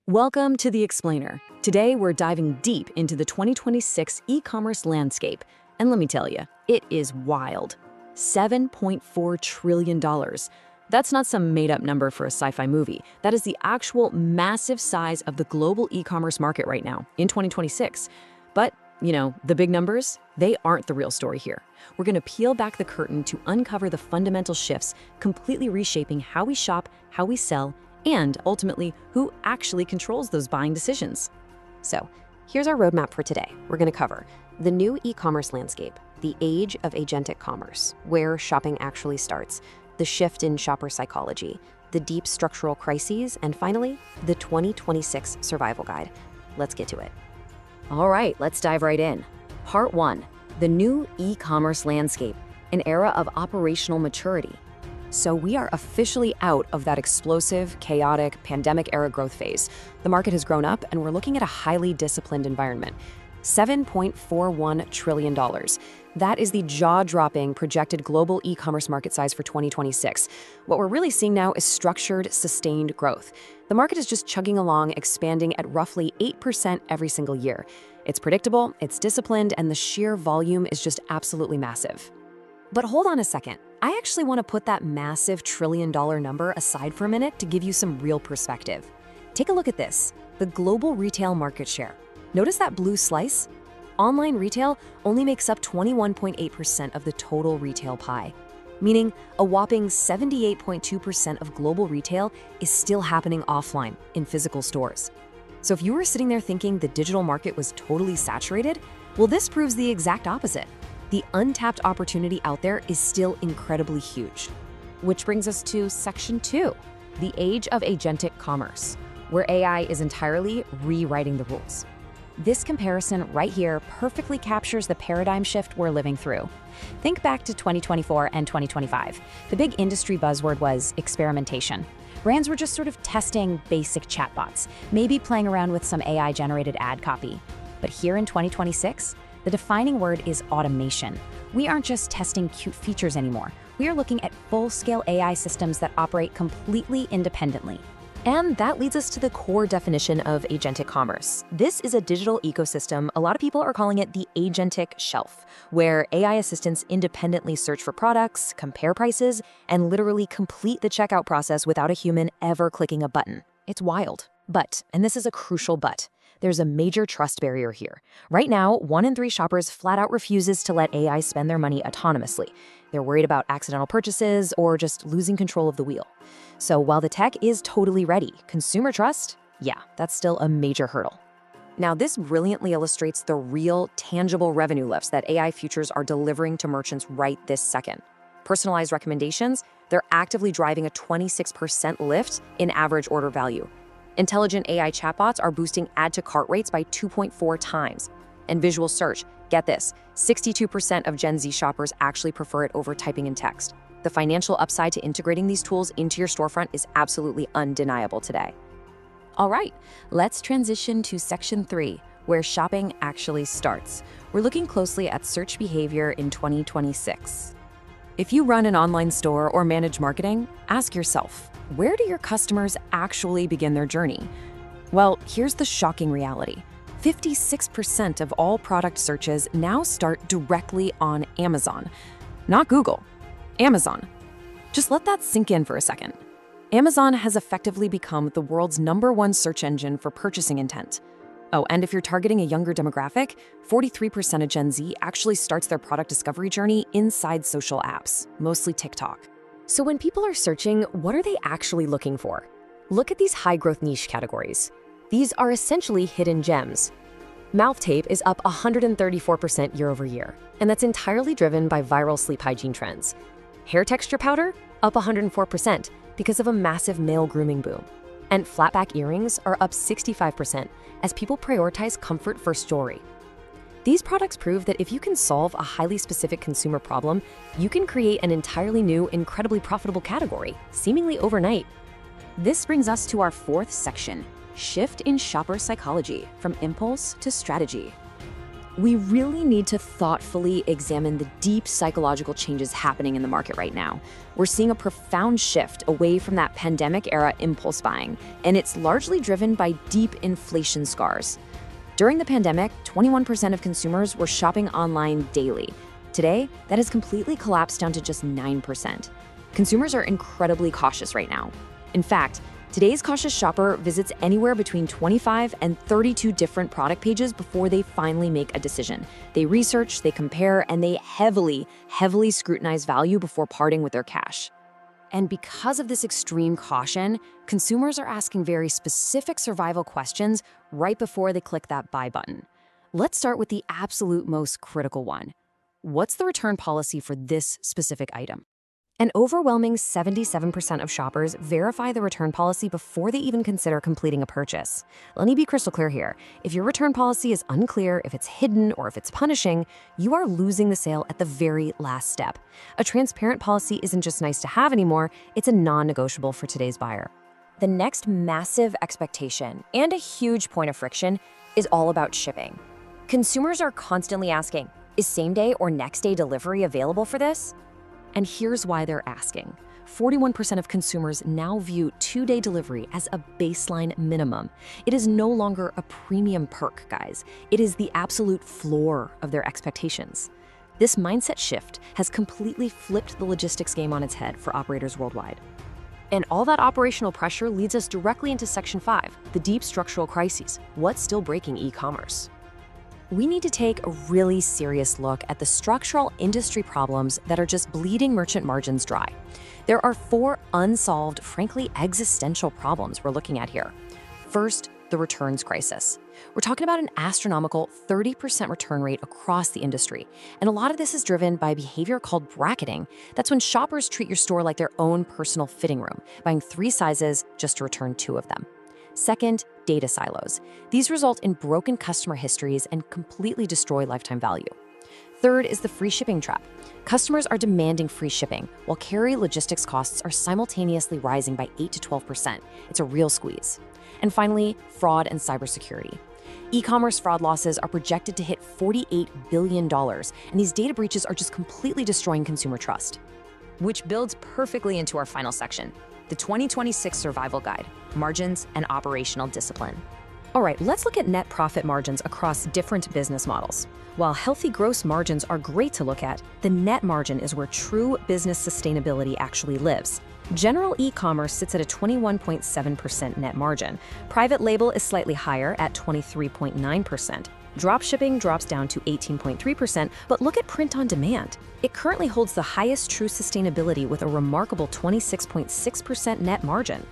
Welcome to The Explainer. Today, we're diving deep into the 2026 e-commerce landscape. And let me tell you, it is wild. $7.4 trillion. That's not some made-up number for a sci-fi movie. That is the actual massive size of the global e-commerce market right now, in 2026. But, the big numbers, they aren't the real story here. We're going to peel back the curtain to uncover the fundamental shifts, completely reshaping how we shop, how we sell, and ultimately, who actually controls those buying decisions. So, here's our roadmap for today. We're going to cover the new e-commerce landscape, the age of agentic commerce, where shopping actually starts, the shift in shopper psychology, the deep structural crises, and finally, the 2026 survival guide. Let's get to it. All right, let's dive right in. Part 1, the new e-commerce landscape, an era of operational maturity. So we are officially out of that explosive, chaotic, pandemic-era growth phase. The market has grown up, and we're looking at a highly disciplined environment. $7.41 trillion. That is the jaw-dropping projected global e-commerce market size for 2026. What we're really seeing now is structured, sustained growth. The market is just chugging along, expanding at roughly 8% every single year. It's predictable, it's disciplined, and the sheer volume is just absolutely massive. But hold on a second. I actually want to put that massive trillion-dollar number aside for a minute to give you some real perspective. Take a look at this, the global retail market share. Notice that blue slice? Online retail only makes up 21.8% of the total retail pie, meaning a whopping 78.2% of global retail is still happening offline in physical stores. So if you were sitting there thinking the digital market was totally saturated, well, this proves the exact opposite. The untapped opportunity out there is still incredibly huge. Which brings us to Section 2, the age of agentic commerce, where AI is entirely rewriting the rules. This comparison right here perfectly captures the paradigm shift we're living through. Think back to 2024 and 2025. The big industry buzzword was experimentation. Brands were just sort of testing basic chatbots, maybe playing around with some AI-generated ad copy. But here in 2026, the defining word is automation. We aren't just testing cute features anymore. We are looking at full-scale AI systems that operate completely independently. And that leads us to the core definition of agentic commerce. This is a digital ecosystem. A lot of people are calling it the agentic shelf, where AI assistants independently search for products, compare prices, and literally complete the checkout process without a human ever clicking a button. It's wild. But, and this is a crucial but, there's a major trust barrier here. Right now, 1 in 3 shoppers flat out refuses to let AI spend their money autonomously. They're worried about accidental purchases or just losing control of the wheel. So while the tech is totally ready, consumer trust, yeah, that's still a major hurdle. Now, this brilliantly illustrates the real, tangible revenue lifts that AI futures are delivering to merchants right this second. Personalized recommendations, they're actively driving a 26% lift in average order value. Intelligent AI chatbots are boosting add-to-cart rates by 2.4 times. And visual search, get this, 62% of Gen Z shoppers actually prefer it over typing in text. The financial upside to integrating these tools into your storefront is absolutely undeniable today. All right, let's transition to Section 3, where shopping actually starts. We're looking closely at search behavior in 2026. If you run an online store or manage marketing, ask yourself, where do your customers actually begin their journey? Well, here's the shocking reality. 56% of all product searches now start directly on Amazon. Not Google, Amazon. Just let that sink in for a second. Amazon has effectively become the world's #1 search engine for purchasing intent. Oh, and if you're targeting a younger demographic, 43% of Gen Z actually starts their product discovery journey inside social apps, mostly TikTok. So when people are searching, what are they actually looking for? Look at these high-growth niche categories. These are essentially hidden gems. Mouth tape is up 134% year over year, and that's entirely driven by viral sleep hygiene trends. Hair texture powder, up 104% because of a massive male grooming boom. And flatback earrings are up 65% as people prioritize comfort-first jewelry. These products prove that if you can solve a highly specific consumer problem, you can create an entirely new, incredibly profitable category, seemingly overnight. This brings us to our 4th section, shift in shopper psychology from impulse to strategy. We really need to thoughtfully examine the deep psychological changes happening in the market right now. We're seeing a profound shift away from that pandemic-era impulse buying, and it's largely driven by deep inflation scars. During the pandemic, 21% of consumers were shopping online daily. Today, that has completely collapsed down to just 9%. Consumers are incredibly cautious right now. In fact, today's cautious shopper visits anywhere between 25 and 32 different product pages before they finally make a decision. They research, they compare, and they heavily scrutinize value before parting with their cash. And because of this extreme caution, consumers are asking very specific survival questions right before they click that buy button. Let's start with the absolute most critical one. What's the return policy for this specific item? An overwhelming 77% of shoppers verify the return policy before they even consider completing a purchase. Let me be crystal clear here. If your return policy is unclear, if it's hidden, or if it's punishing, you are losing the sale at the very last step. A transparent policy isn't just nice to have anymore, it's a non-negotiable for today's buyer. The next massive expectation and a huge point of friction is all about shipping. Consumers are constantly asking, is same-day or next-day delivery available for this? And here's why they're asking. 41% of consumers now view 2-day delivery as a baseline minimum. It is no longer a premium perk, guys. It is the absolute floor of their expectations. This mindset shift has completely flipped the logistics game on its head for operators worldwide. And all that operational pressure leads us directly into Section 5, the deep structural crises. What's still breaking e-commerce? We need to take a really serious look at the structural industry problems that are just bleeding merchant margins dry. There are 4 unsolved, frankly existential problems we're looking at here. First, the returns crisis. We're talking about an astronomical 30% return rate across the industry. And a lot of this is driven by behavior called bracketing. That's when shoppers treat your store like their own personal fitting room, buying 3 sizes just to return 2 of them. Second, data silos. These result in broken customer histories and completely destroy lifetime value. Third is the free shipping trap. Customers are demanding free shipping, while carrier logistics costs are simultaneously rising by 8 to 12%. It's a real squeeze. And finally, fraud and cybersecurity. E-commerce fraud losses are projected to hit $48 billion, and these data breaches are just completely destroying consumer trust. Which builds perfectly into our final section, the 2026 Survival Guide, Margins and Operational Discipline. All right, let's look at net profit margins across different business models. While healthy gross margins are great to look at, the net margin is where true business sustainability actually lives. General e-commerce sits at a 21.7% net margin. Private label is slightly higher at 23.9%. Dropshipping drops down to 18.3%, but look at print on demand. It currently holds the highest true sustainability with a remarkable 26.6% net margin.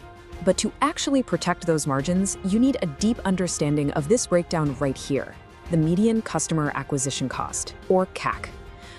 But to actually protect those margins, you need a deep understanding of this breakdown right here, the median customer acquisition cost, or CAC.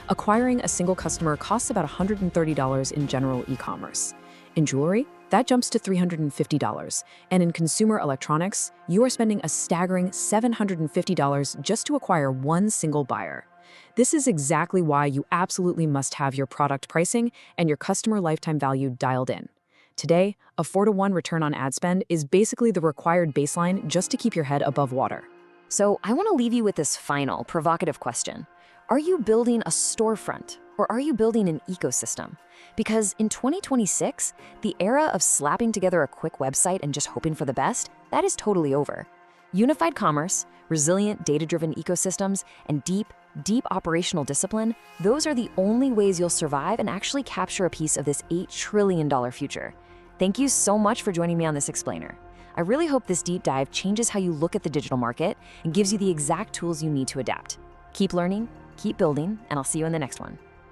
Acquiring a single customer costs about $130 in general e-commerce. In jewelry, that jumps to $350. And in consumer electronics, you are spending a staggering $750 just to acquire one single buyer. This is exactly why you absolutely must have your product pricing and your customer lifetime value dialed in. Today, a 4-to-1 return on ad spend is basically the required baseline just to keep your head above water. So I want to leave you with this final, provocative question. Are you building a storefront, or are you building an ecosystem? Because in 2026, the era of slapping together a quick website and just hoping for the best, that is totally over. Unified commerce, resilient data-driven ecosystems, and deep operational discipline, those are the only ways you'll survive and actually capture a piece of this $8 trillion future. Thank you so much for joining me on this explainer. I really hope this deep dive changes how you look at the digital market and gives you the exact tools you need to adapt. Keep learning, keep building, and I'll see you in the next one.